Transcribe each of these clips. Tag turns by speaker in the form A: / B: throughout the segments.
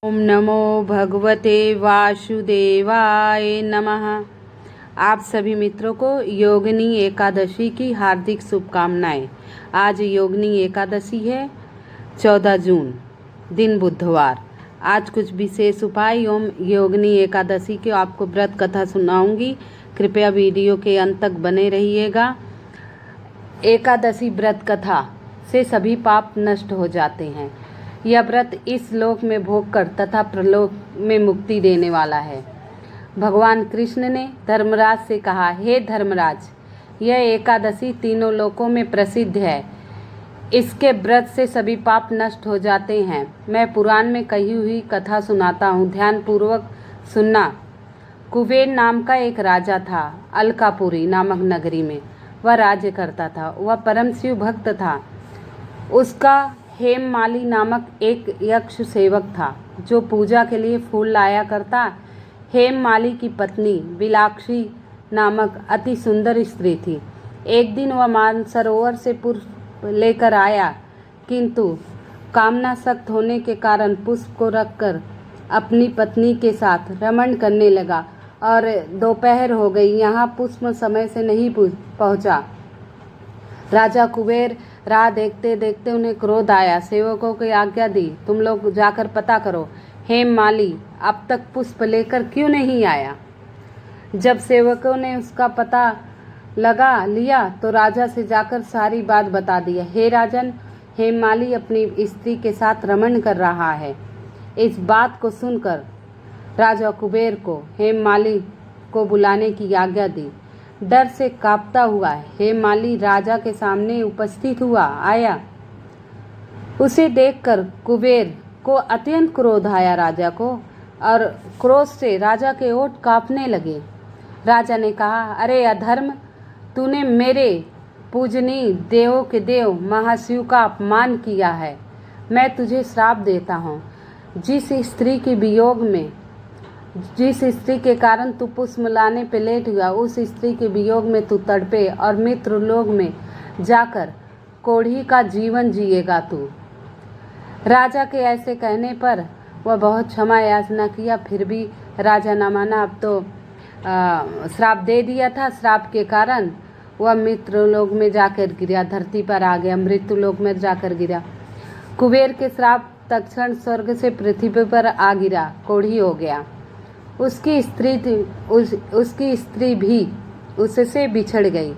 A: ओम नमो भगवते वासुदेवाय नमः। आप सभी मित्रों को योगिनी एकादशी की हार्दिक शुभकामनाएं। आज योगिनी एकादशी है, 14 जून, दिन बुधवार। आज कुछ विशेष उपाय एवं योगिनी एकादशी के आपको व्रत कथा सुनाऊंगी। कृपया वीडियो के अंत तक बने रहिएगा। एकादशी व्रत कथा से सभी पाप नष्ट हो जाते हैं। यह व्रत इस लोक में भोग कर तथा प्रलोक में मुक्ति देने वाला है। भगवान कृष्ण ने धर्मराज से कहा, हे धर्मराज, यह एकादशी तीनों लोकों में प्रसिद्ध है। इसके व्रत से सभी पाप नष्ट हो जाते हैं। मैं पुराण में कही हुई कथा सुनाता हूँ, ध्यान पूर्वक सुनना। कुबेर नाम का एक राजा था। अलकापुरी नामक नगरी में वह राज्य करता था। वह परम शिव भक्त था। उसका हेममाली नामक एक यक्ष सेवक था जो पूजा के लिए फूल लाया करता। हेममाली की पत्नी बिलाक्षी नामक अति सुंदर स्त्री थी। एक दिन वह मानसरोवर से पुष्प लेकर आया, किंतु कामना सख्त होने के कारण पुष्प को रखकर अपनी पत्नी के साथ रमण करने लगा और दोपहर हो गई। यहाँ पुष्प समय से नहीं पहुँचा। राजा कुबेर राह देखते देखते उन्हें क्रोध आया। सेवकों की आज्ञा दी, तुम लोग जाकर पता करो हेममाली अब तक पुष्प लेकर क्यों नहीं आया। जब सेवकों ने उसका पता लगा लिया तो राजा से जाकर सारी बात बता दिया। हे राजन, हेममाली अपनी स्त्री के साथ रमण कर रहा है। इस बात को सुनकर राजा कुबेर को हेममाली को बुलाने की आज्ञा दी। डर से कांपता हुआ हेममाली राजा के सामने उपस्थित आया। उसे देखकर कुबेर को अत्यंत क्रोध आया राजा को, और क्रोध से राजा के ओठ कांपने लगे। राजा ने कहा, अरे अधर्म, तूने मेरे पूजनीय देवों के देव महाशिव का अपमान किया है। मैं तुझे श्राप देता हूँ। जिस स्त्री के कारण तू पुष्प लाने पे लेट हुआ, उस स्त्री के वियोग में तू तड़पे और मित्र लोग में जाकर कोढ़ी का जीवन जिएगा तू। राजा के ऐसे कहने पर वह बहुत क्षमा याचना किया, फिर भी राजा न माना। अब तो श्राप दे दिया था। श्राप के कारण वह मित्र लोग में जाकर गिरा, धरती पर आ गया, मृत्यु लोक में जाकर गिरा। कुबेर के श्राप तत्क्षण स्वर्ग से पृथ्वी पर आ गिरा, कोढ़ी हो गया। उसकी स्त्री भी उससे बिछड़ गई।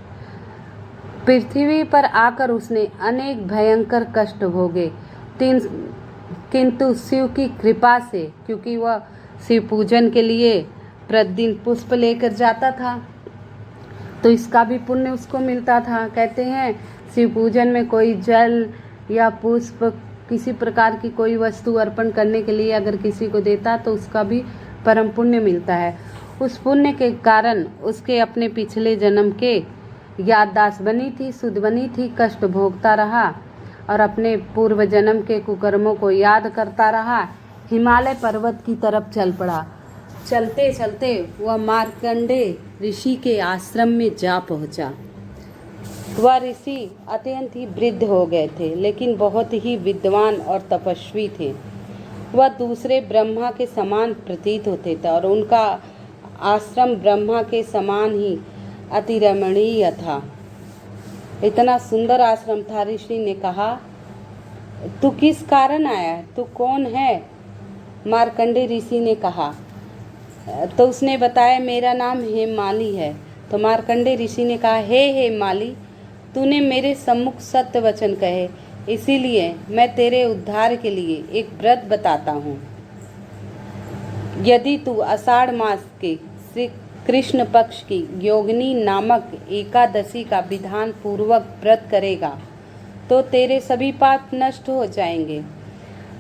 A: पृथ्वी पर आकर उसने अनेक भयंकर कष्ट भोगे, किंतु शिव की कृपा से, क्योंकि वह शिव पूजन के लिए प्रतिदिन पुष्प लेकर जाता था, तो इसका भी पुण्य उसको मिलता था। कहते हैं शिव पूजन में कोई जल या पुष्प, किसी प्रकार की कोई वस्तु अर्पण करने के लिए अगर किसी को देता तो उसका भी परम पुण्य मिलता है। उस पुण्य के कारण उसके अपने पिछले जन्म के याददाश्त बनी थी, शुद्ध बनी थी। कष्ट भोगता रहा और अपने पूर्व जन्म के कुकर्मों को याद करता रहा। हिमालय पर्वत की तरफ चल पड़ा। चलते चलते वह मार्कंडेय ऋषि के आश्रम में जा पहुंचा। वह ऋषि अत्यंत ही वृद्ध हो गए थे, लेकिन बहुत ही विद्वान और तपस्वी थे। वह दूसरे ब्रह्मा के समान प्रतीत होते थे और उनका आश्रम ब्रह्मा के समान ही अति रमणीय था। इतना सुंदर आश्रम था। ऋषि ने कहा, तू किस कारण आया है, तू कौन है? मार्कंडेय ऋषि ने कहा, तो उसने बताया, मेरा नाम हेममाली है। तो मार्कंडेय ऋषि ने कहा, हे हेममाली, तूने मेरे सम्मुख सत्य वचन कहे, इसीलिए मैं तेरे उद्धार के लिए एक व्रत बताता हूँ। यदि तू आषाढ़ मास के श्री कृष्ण पक्ष की योगिनी नामक एकादशी का विधान पूर्वक व्रत करेगा तो तेरे सभी पाप नष्ट हो जाएंगे।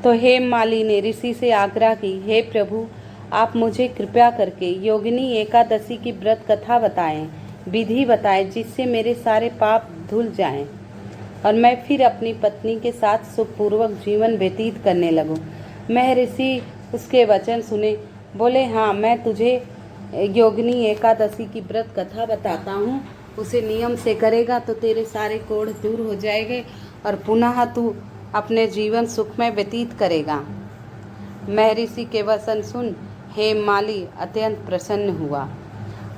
A: तो हेममाली ने ऋषि से आग्रह की, हे प्रभु, आप मुझे कृपया करके योगिनी एकादशी की व्रत कथा बताएं, विधि बताएं, जिससे मेरे सारे पाप धुल जाएं और मैं फिर अपनी पत्नी के साथ सुखपूर्वक जीवन व्यतीत करने लगूं। महर्षि उसके वचन सुने, बोले, हाँ, मैं तुझे योगिनी एकादशी की व्रत कथा बताता हूँ। उसे नियम से करेगा तो तेरे सारे कोढ़ दूर हो जाएंगे और पुनः तू अपने जीवन सुख में व्यतीत करेगा। महर्षि के वचन सुन हेममाली अत्यंत प्रसन्न हुआ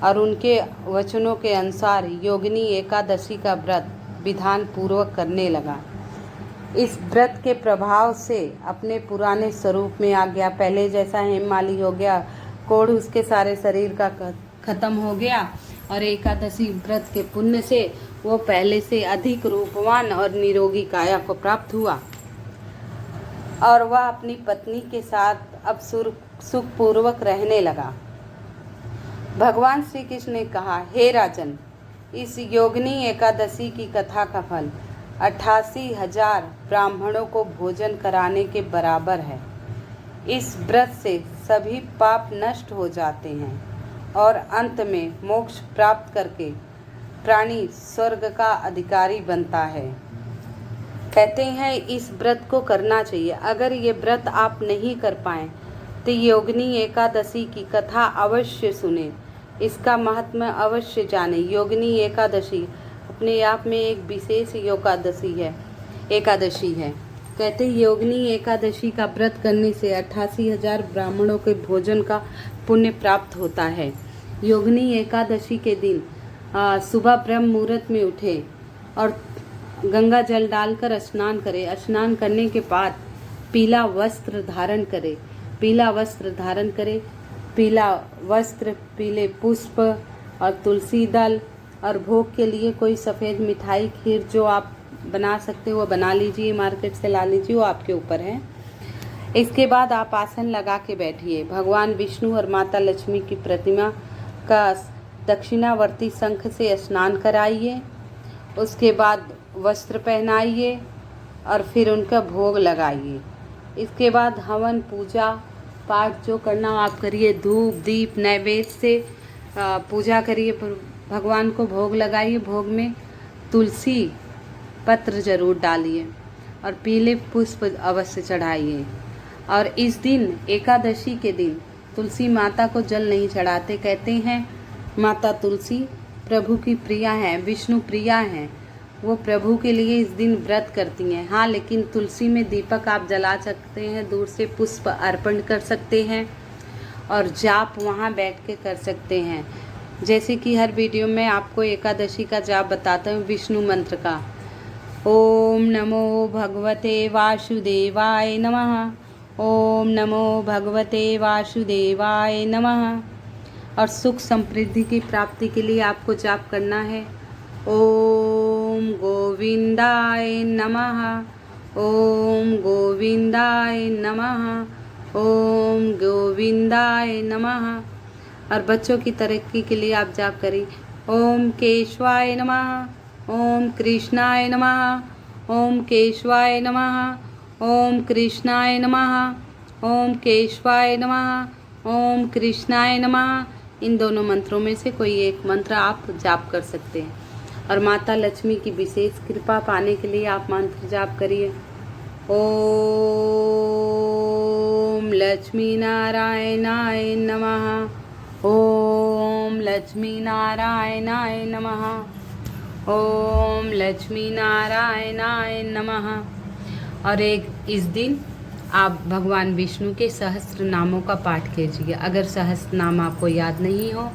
A: और उनके वचनों के अनुसार योगिनी एकादशी का व्रत विधान पूर्वक करने लगा। इस व्रत के प्रभाव से अपने पुराने स्वरूप में आ गया। पहले जैसा हेममाली हो गया, कोढ़ उसके सारे शरीर का खत्म हो गया और एकादशी व्रत के पुण्य से वो पहले से अधिक रूपवान और निरोगी काया को प्राप्त हुआ और वह अपनी पत्नी के साथ अब सुखपूर्वक रहने लगा। भगवान श्री कृष्ण ने कहा, हे राजन, इस योगिनी एकादशी की कथा का फल 88,000 ब्राह्मणों को भोजन कराने के बराबर है। इस व्रत से सभी पाप नष्ट हो जाते हैं और अंत में मोक्ष प्राप्त करके प्राणी स्वर्ग का अधिकारी बनता है। कहते हैं इस व्रत को करना चाहिए। अगर ये व्रत आप नहीं कर पाएँ तो योगिनी एकादशी की कथा अवश्य सुने, इसका महत्व अवश्य जाने। योगिनी एकादशी अपने आप में एक विशेष एकादशी है। कहते हैं योगिनी एकादशी का व्रत करने से 88,000 ब्राह्मणों के भोजन का पुण्य प्राप्त होता है। योगिनी एकादशी के दिन सुबह ब्रह्म मुहूर्त में उठे और गंगा जल डालकर स्नान करें। स्नान करने के बाद पीला वस्त्र धारण करें। पीला वस्त्र, पीले पुष्प और तुलसी दल और भोग के लिए कोई सफ़ेद मिठाई, खीर जो आप बना सकते हो वो बना लीजिए, मार्केट से ला लीजिए, वो आपके ऊपर है। इसके बाद आप आसन लगा के बैठिए। भगवान विष्णु और माता लक्ष्मी की प्रतिमा का दक्षिणावर्ती शंख से स्नान कराइए। उसके बाद वस्त्र पहनाइए और फिर उनका भोग लगाइए। इसके बाद हवन पूजा पाठ जो करना आप करिए। धूप दीप नैवेद्य से पूजा करिए, भगवान को भोग लगाइए। भोग में तुलसी पत्र जरूर डालिए और पीले पुष्प अवश्य चढ़ाइए। और इस दिन एकादशी के दिन तुलसी माता को जल नहीं चढ़ाते। कहते हैं माता तुलसी प्रभु की प्रिया हैं, विष्णु प्रिया हैं, वो प्रभु के लिए इस दिन व्रत करती हैं। हाँ, लेकिन तुलसी में दीपक आप जला सकते हैं, दूर से पुष्प अर्पण कर सकते हैं और जाप वहाँ बैठ के कर सकते हैं। जैसे कि हर वीडियो में आपको एकादशी का जाप बताता हूँ विष्णु मंत्र का। ओम नमो भगवते वासुदेवाय नमः, ओम नमो भगवते वासुदेवाय नमः। और सुख समृद्धि की प्राप्ति के लिए आपको जाप करना है ओम गोविंदाय नमः, ओम गोविंदाय नमः, ओम गोविंदाय नमः। और बच्चों की तरक्की के लिए आप जाप करें ओम केशवाय नमः, ओम कृष्णाय नमः, ओम केशवाय नमः, ओम कृष्णाय नमः, ओम केशवाय नमः, ओम कृष्णाय नमः। इन दोनों मंत्रों में से कोई एक मंत्र आप जाप कर सकते हैं। और माता लक्ष्मी की विशेष कृपा पाने के लिए आप मंत्र जाप करिए ओम लक्ष्मी नारायणाय नमः, ओम लक्ष्मी नारायणाय नमः, ओम लक्ष्मी नारायणाय नमः। और इस दिन आप भगवान विष्णु के सहस्त्र नामों का पाठ कीजिए। अगर सहस्त्र नाम आपको याद नहीं हो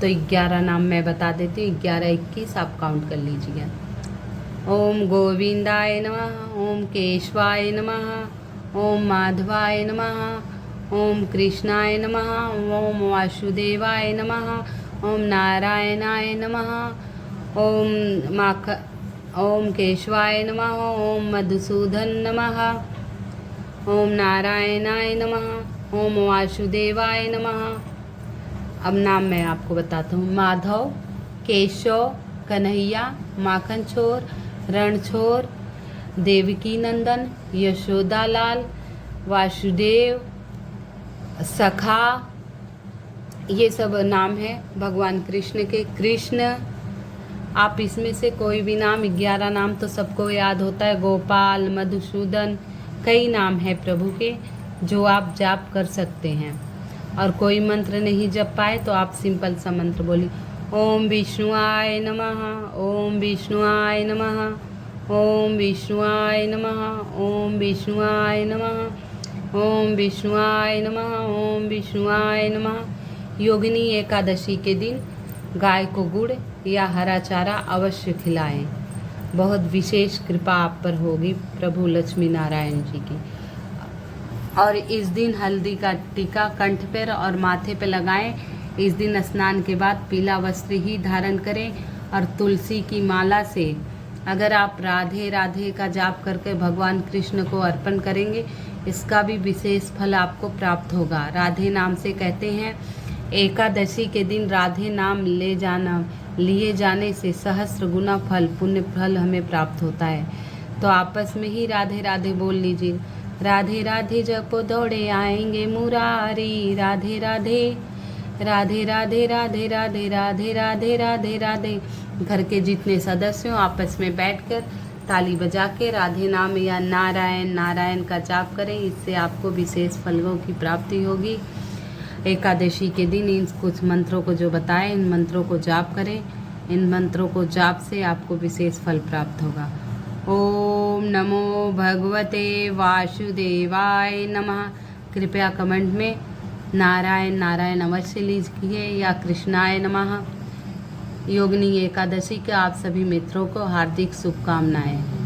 A: तो 11 नाम मैं बता देती हूँ, 11-21 आप काउंट कर लीजिए। ओम गोविंदाय नमः, ओम केशवाय नमः, ओम माधवाय नमः, ओम कृष्णाय नमः, ओम वासुदेवाय नमः, ओम नारायणाय नमः, ओम केशवाय नमः, ओम मधुसूदन नमः, ओम नारायणाय नमः, ओम वासुदेवाय नमः। अब नाम मैं आपको बताता हूँ। माधव, केशव, कन्हैया, माखन छोर, रणछोर, देवकी नंदन, यशोदा लाल, वासुदेव, सखा, ये सब नाम है भगवान कृष्ण के। कृष्ण, आप इसमें से कोई भी नाम, 11 नाम तो सबको याद होता है। गोपाल, मधुसूदन, कई नाम है प्रभु के जो आप जाप कर सकते हैं। और कोई मंत्र नहीं जप पाए तो आप सिंपल सा मंत्र बोलिए ओम विष्णुआय नमः, ओम विष्णुआय नमः, ओम विष्णुआय नमः, ओम विष्णुआय नमः। ओम विष्णुआय नमः, ओम विष्णुआय नमः। योगिनी एकादशी के दिन गाय को गुड़ या हरा चारा अवश्य खिलाएं। बहुत विशेष कृपा आप पर होगी प्रभु लक्ष्मी नारायण जी की। और इस दिन हल्दी का टीका कंठ पर और माथे पर लगाएं। इस दिन स्नान के बाद पीला वस्त्र ही धारण करें और तुलसी की माला से अगर आप राधे राधे का जाप करके भगवान कृष्ण को अर्पण करेंगे, इसका भी विशेष फल आपको प्राप्त होगा। राधे नाम से कहते हैं एकादशी के दिन राधे नाम लिए जाने से सहस्त्र गुना फल पुण्य फल हमें प्राप्त होता है। तो आपस में ही राधे राधे बोल लीजिए। राधे राधे जपो दौड़े आएंगे मुरारी, राधे राधे राधे राधे राधे राधे राधे राधे राधे राधे। घर के जितने सदस्य हो आपस में बैठकर ताली बजा के राधे नाम या नारायण नारायण का जाप करें। इससे आपको विशेष फलों की प्राप्ति होगी। एकादशी के दिन इन कुछ मंत्रों को जो बताएं, इन मंत्रों को जाप करें। इन मंत्रों को जाप से आपको विशेष फल प्राप्त होगा। ओम नमो भगवते वासुदेवाय नमः। कृपया कमेंट में नारायण नारायण अवश्य लिखिए या कृष्णाय नमः। योगिनी एकादशी के आप सभी मित्रों को हार्दिक शुभकामनाएं।